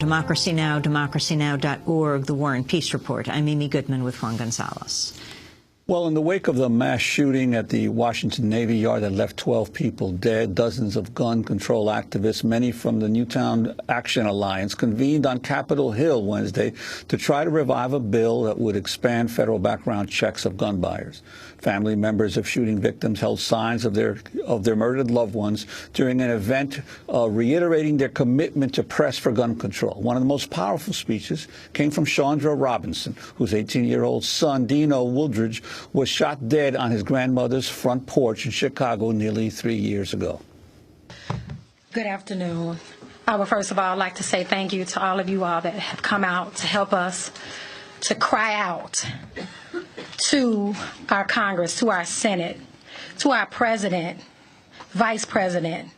Democracy Now!, democracynow.org, The War and Peace Report. I'm Amy Goodman with Juan Gonzalez. Well, in the wake of the mass shooting at the Washington Navy Yard that left 12 people dead, dozens of gun control activists, many from the Newtown Action Alliance, convened on Capitol Hill Wednesday to try to revive a bill that would expand federal background checks of gun buyers. Family members of shooting victims held signs of their murdered loved ones during an event reiterating their commitment to press for gun control. One of the most powerful speeches came from Chandra Robinson, whose 18-year-old son, Dino Wooldridge, was shot dead on his grandmother's front porch in Chicago nearly 3 years ago. Good afternoon. I would first of all like to say thank you to all of you all that have come out to help us to cry out to our Congress, to our Senate, to our President, Vice President,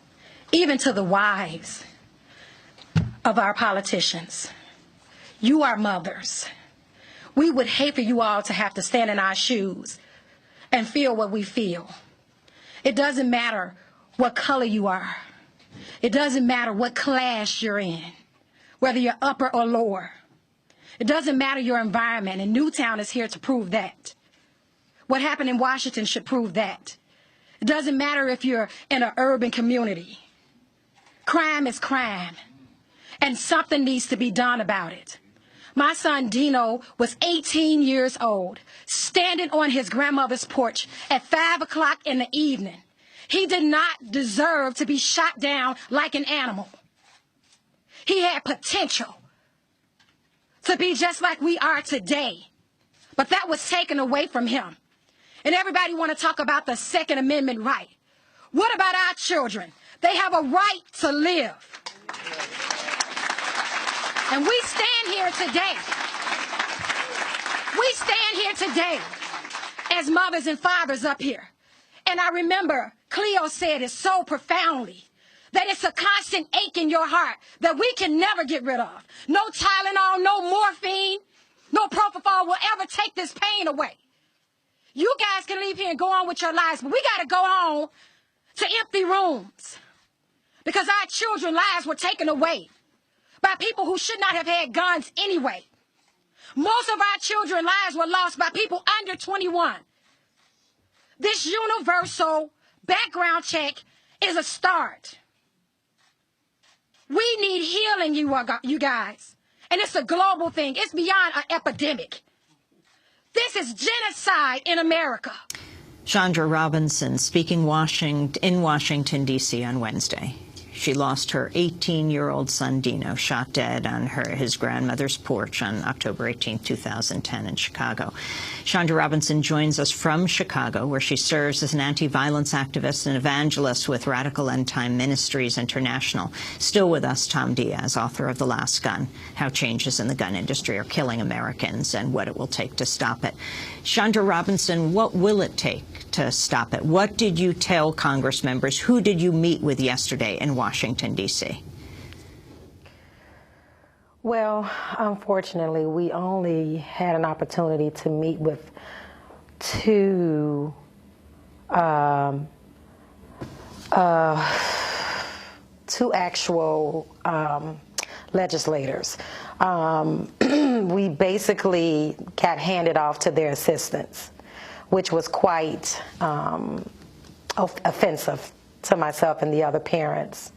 even to the wives of our politicians. You are mothers. We would hate for you all to have to stand in our shoes and feel what we feel. It doesn't matter what color you are. It doesn't matter what class you're in, whether you're upper or lower. It doesn't matter your environment, and Newtown is here to prove that. What happened in Washington should prove that. It doesn't matter if you're in an urban community. Crime is crime, and something needs to be done about it. My son Dino was 18 years old, standing on his grandmother's porch at 5 o'clock in the evening. He did not deserve to be shot down like an animal. He had potential to be just like we are today, but that was taken away from him. And everybody want to talk about the Second Amendment right. What about our children? They have a right to live. And we stand here today. We stand here today as mothers and fathers up here. And I remember Cleo said it so profoundly, that it's a constant ache in your heart that we can never get rid of. No Tylenol, no morphine, no propofol will ever take this pain away. You guys can leave here and go on with your lives, but we got to go on to empty rooms because our children's lives were taken away by people who should not have had guns anyway. Most of our children's lives were lost by people under 21. This universal background check is a start. We need healing, you guys. And it's a global thing. It's beyond an epidemic. This is genocide in America. Chandra Robinson speaking in Washington, D.C. on Wednesday. She lost her 18-year-old son, Dino, shot dead on his grandmother's porch on October 18, 2010 in Chicago. Chandra Robinson joins us from Chicago, where she serves as an anti-violence activist and evangelist with Radical End Time Ministries International. Still with us, Tom Diaz, author of The Last Gun, How Changes in the Gun Industry Are Killing Americans and What It Will Take to Stop It. Chandra Robinson, what will it take to stop it? What did you tell Congress members? Who did you meet with yesterday in Washington, D.C.? Well, unfortunately, we only had an opportunity to meet with two actual legislators. We basically got handed off to their assistants, which was quite offensive to myself and the other parents.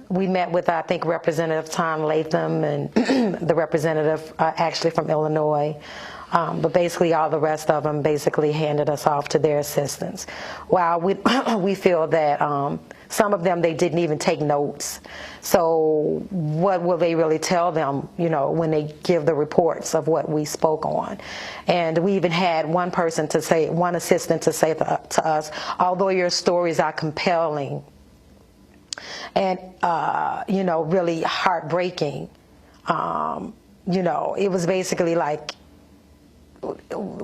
We met with, I think, Representative Tom Latham and the representative actually from Illinois. But basically all the rest of them basically handed us off to their assistants. While we feel that some of them, they didn't even take notes. So what will they really tell them, you know, when they give the reports of what we spoke on? And we even had one assistant to say to us, although your stories are compelling and, you know, really heartbreaking, you know, it was basically like,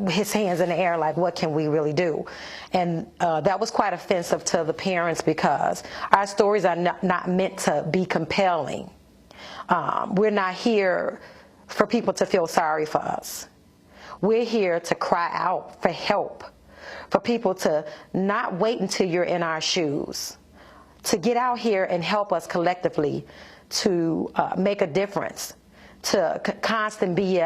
his hands in the air like, what can we really do? And that was quite offensive to the parents because our stories are not meant to be compelling. We're not here for people to feel sorry for us. We're here to cry out for help, for people to not wait until you're in our shoes, to get out here and help us collectively make a difference, to constant be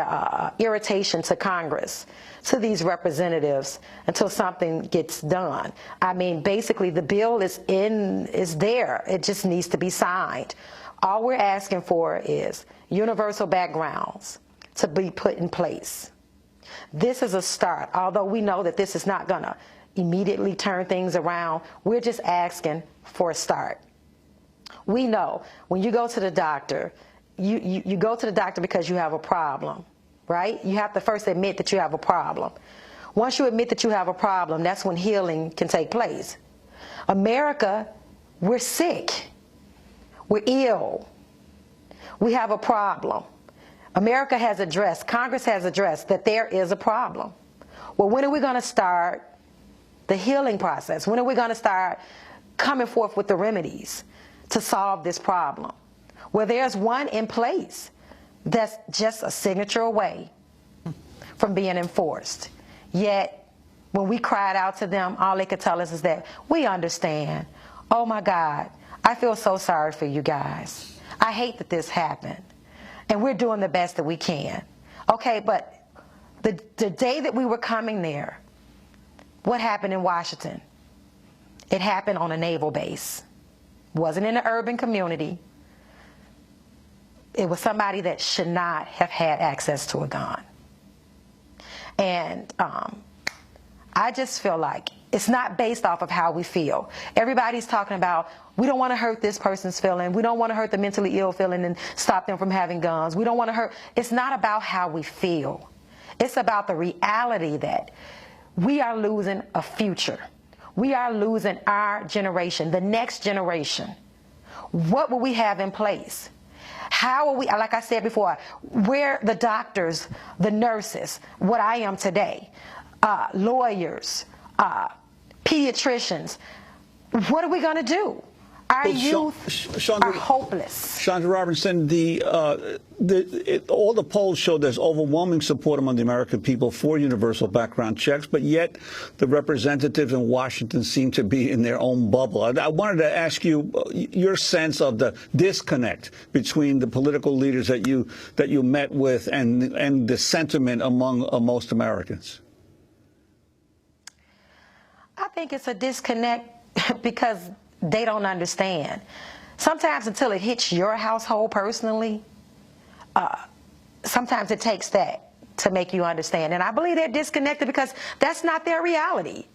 irritation to Congress, to these representatives, until something gets done. I mean, basically, the bill is there. It just needs to be signed. All we're asking for is universal backgrounds to be put in place. This is a start. Although we know that this is not going to immediately turn things around, we're just asking for a start. We know when you go to the doctor, you go to the doctor because you have a problem, right? You have to first admit that you have a problem. Once you admit that you have a problem, that's when healing can take place. America, we're sick. We're ill. We have a problem. America has addressed, Congress has addressed that there is a problem. Well, when are we going to start the healing process? When are we going to start coming forth with the remedies to solve this problem? Well, there's one in place that's just a signature away from being enforced. Yet, when we cried out to them, all they could tell us is that we understand. Oh my God, I feel so sorry for you guys. I hate that this happened. And we're doing the best that we can. Okay, but the day that we were coming there, what happened in Washington? It happened on a naval base. It wasn't in an urban community. It was somebody that should not have had access to a gun. And I just feel like it's not based off of how we feel. Everybody's talking about, we don't want to hurt this person's feeling. We don't want to hurt the mentally ill feeling and stop them from having guns. We don't want to hurt. It's not about how we feel. It's about the reality that we are losing a future. We are losing our generation, the next generation. What will we have in place? How are we, like I said before, we're the doctors, the nurses, what I am today, lawyers, pediatricians. What are we going to do? Our youth are hopeless. Chandra Robinson, all the polls show there's overwhelming support among the American people for universal background checks, but yet the representatives in Washington seem to be in their own bubble. I wanted to ask you your sense of the disconnect between the political leaders that you met with and the sentiment among most Americans. I think it's a disconnect because they don't understand. Sometimes until it hits your household personally, sometimes it takes that to make you understand. And I believe they're disconnected because that's not their reality.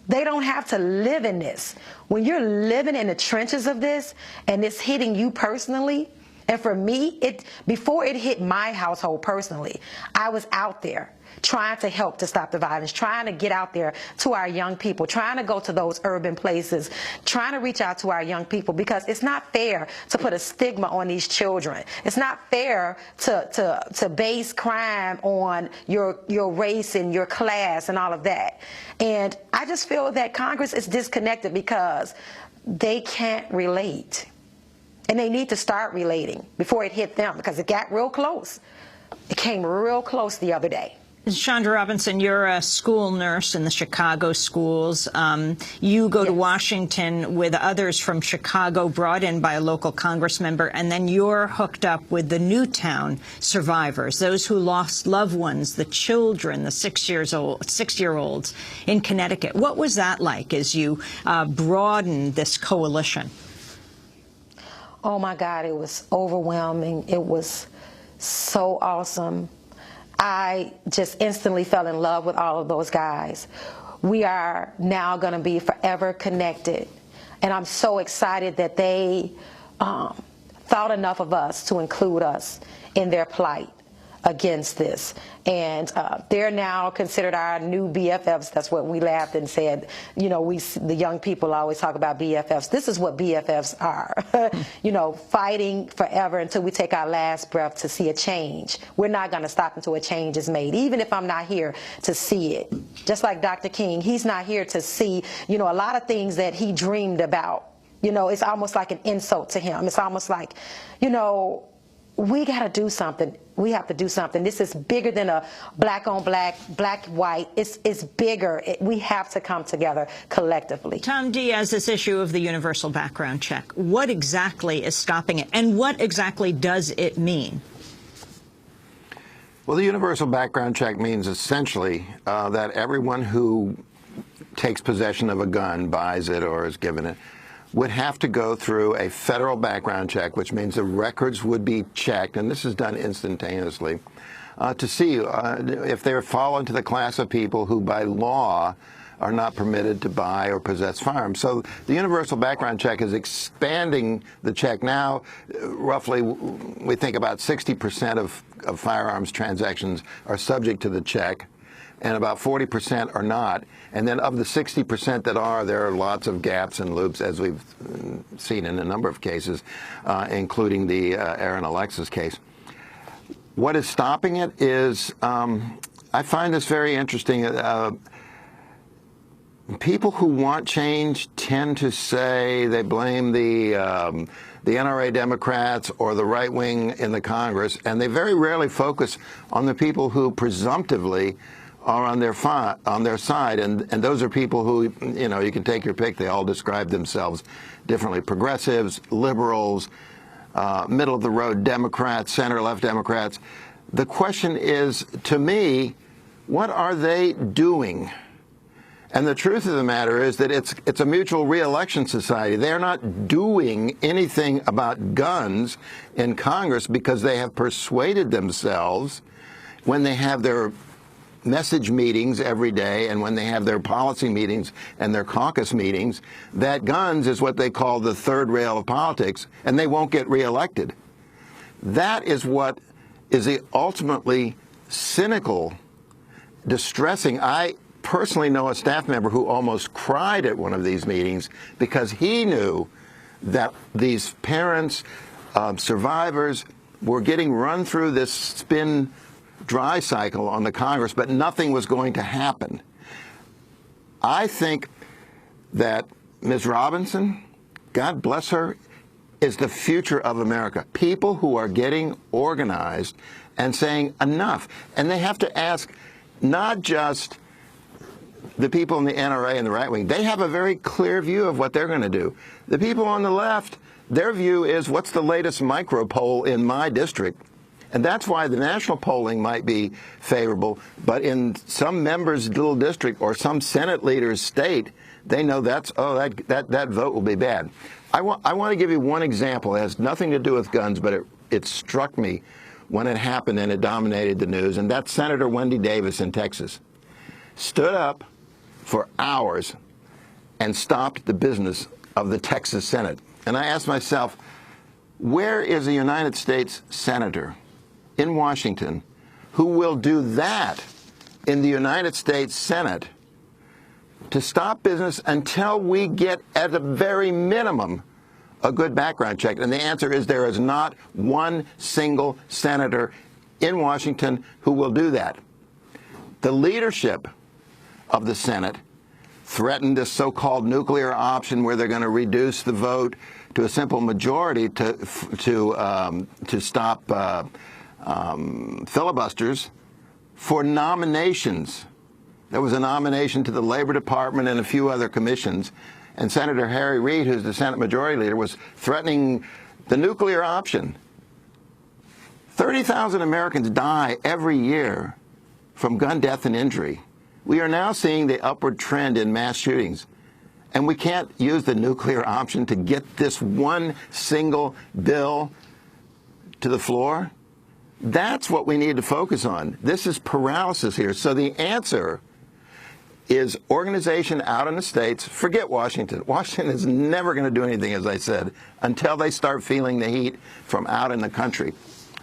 They don't have to live in this. When you're living in the trenches of this and it's hitting you personally, and for me, before it hit my household personally, I was out there trying to help to stop the violence, trying to get out there to our young people, trying to go to those urban places, trying to reach out to our young people, because it's not fair to put a stigma on these children. It's not fair to base crime on your race and your class and all of that. And I just feel that Congress is disconnected because they can't relate. And they need to start relating before it hit them, because it got real close. It came real close the other day. Chandra Robinson, you're a school nurse in the Chicago schools. You go to Washington with others from Chicago, brought in by a local Congress member, and then you're hooked up with the Newtown survivors, those who lost loved ones, the children, the 6-year-olds in Connecticut. What was that like as you broadened this coalition? Oh my God, it was overwhelming. It was so awesome. I just instantly fell in love with all of those guys. We are now going to be forever connected. And I'm so excited that they thought enough of us to include us in their plight against this. And they're now considered our new BFFs. That's what we laughed and said. You know, the young people always talk about BFFs. This is what BFFs are. You know, fighting forever until we take our last breath to see a change. We're not going to stop until a change is made, even if I'm not here to see it. Just like Dr. King, he's not here to see, you know, a lot of things that he dreamed about. You know, it's almost like an insult to him. It's almost like, you know, we got to do something. We have to do something. This is bigger than a black on black, black, white. It's bigger. We have to come together collectively. Tom Diaz, this issue of the universal background check, what exactly is stopping it, and what exactly does it mean? Well, the universal background check means essentially that everyone who takes possession of a gun, buys it or is given it, would have to go through a federal background check, which means the records would be checked, and this is done instantaneously, to see if they fall into the class of people who by law are not permitted to buy or possess firearms. So the universal background check is expanding the check now. Roughly, we think about 60% of firearms transactions are subject to the check, and about 40% are not. And then of the 60% that are, there are lots of gaps and loops, as we've seen in a number of cases, including the Aaron Alexis case. What is stopping it is, I find this very interesting. People who want change tend to say they blame the NRA Democrats or the right wing in the Congress, and they very rarely focus on the people who presumptively are on their side, and those are people who, you know, you can take your pick. They all describe themselves differently: progressives, liberals, middle of the road Democrats, center-left Democrats. The question is, to me, what are they doing? And the truth of the matter is that it's a mutual re-election society. They're not doing anything about guns in Congress because they have persuaded themselves, when they have their message meetings every day and when they have their policy meetings and their caucus meetings, that guns is what they call the third rail of politics, and they won't get reelected. That is what is the ultimately cynical, distressing. I personally know a staff member who almost cried at one of these meetings because he knew that these parents, survivors, were getting run through this spin dry cycle on the Congress, but nothing was going to happen. I think that Ms. Robinson, God bless her, is the future of America. People who are getting organized and saying enough. And they have to ask not just the people in the NRA and the right wing. They have a very clear view of what they're going to do. The people on the left, their view is, what's the latest micro poll in my district? And that's why the national polling might be favorable, but in some member's little district or some Senate leader's state, they know that vote will be bad. I want to give you one example. It has nothing to do with guns, but it struck me when it happened and it dominated the news, and that's Senator Wendy Davis in Texas. Stood up for hours and stopped the business of the Texas Senate. And I asked myself, where is a United States senator in Washington who will do that in the United States Senate to stop business until we get, at the very minimum, a good background check? And the answer is, there is not one single senator in Washington who will do that. The leadership of the Senate threatened this so-called nuclear option, where they're going to reduce the vote to a simple majority to stop filibusters for nominations. There was a nomination to the Labor Department and a few other commissions, and Senator Harry Reid, who's the Senate Majority Leader, was threatening the nuclear option. 30,000 Americans die every year from gun death and injury. We are now seeing the upward trend in mass shootings, and we can't use the nuclear option to get this one single bill to the floor. That's what we need to focus on. This is paralysis here. So the answer is organization out in the states. Forget Washington. Washington is never going to do anything, as I said, until they start feeling the heat from out in the country.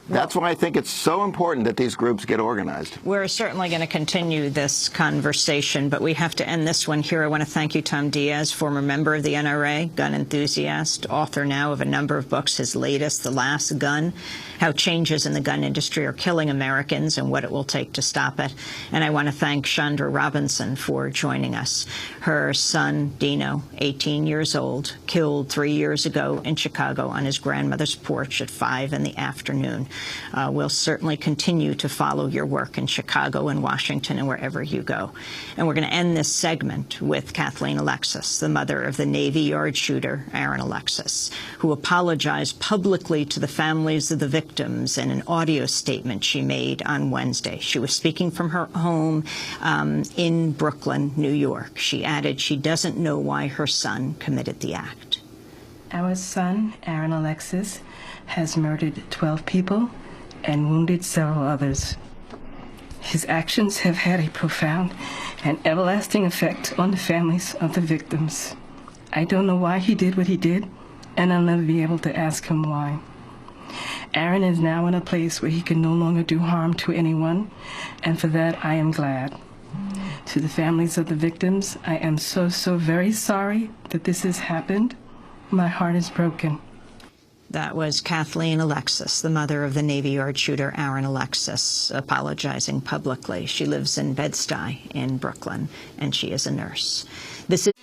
That's why I think it's so important that these groups get organized. We're certainly going to continue this conversation, but we have to end this one here. I want to thank you, Tom Diaz, former member of the NRA, gun enthusiast, author now of a number of books, his latest, The Last Gun, How Changes in the Gun Industry Are Killing Americans and What It Will Take to Stop It. And I want to thank Chandra Robinson for joining us. Her son, Dino, 18 years old, killed 3 years ago in Chicago on his grandmother's porch at 5 in the afternoon. We'll certainly continue to follow your work in Chicago and Washington and wherever you go. And we're going to end this segment with Kathleen Alexis, the mother of the Navy Yard shooter, Aaron Alexis, who apologized publicly to the families of the victims in an audio statement she made on Wednesday. She was speaking from her home in Brooklyn, New York. She added she doesn't know why her son committed the act. Our son, Aaron Alexis, has murdered 12 people and wounded several others. His actions have had a profound and everlasting effect on the families of the victims. I don't know why he did what he did, and I'll never be able to ask him why. Aaron is now in a place where he can no longer do harm to anyone, and for that I am glad. To the families of the victims, I am so very sorry that this has happened. My heart is broken. That was Kathleen Alexis, the mother of the Navy Yard shooter Aaron Alexis, apologizing publicly. She lives in Bed-Stuy in Brooklyn, and she is a nurse. This is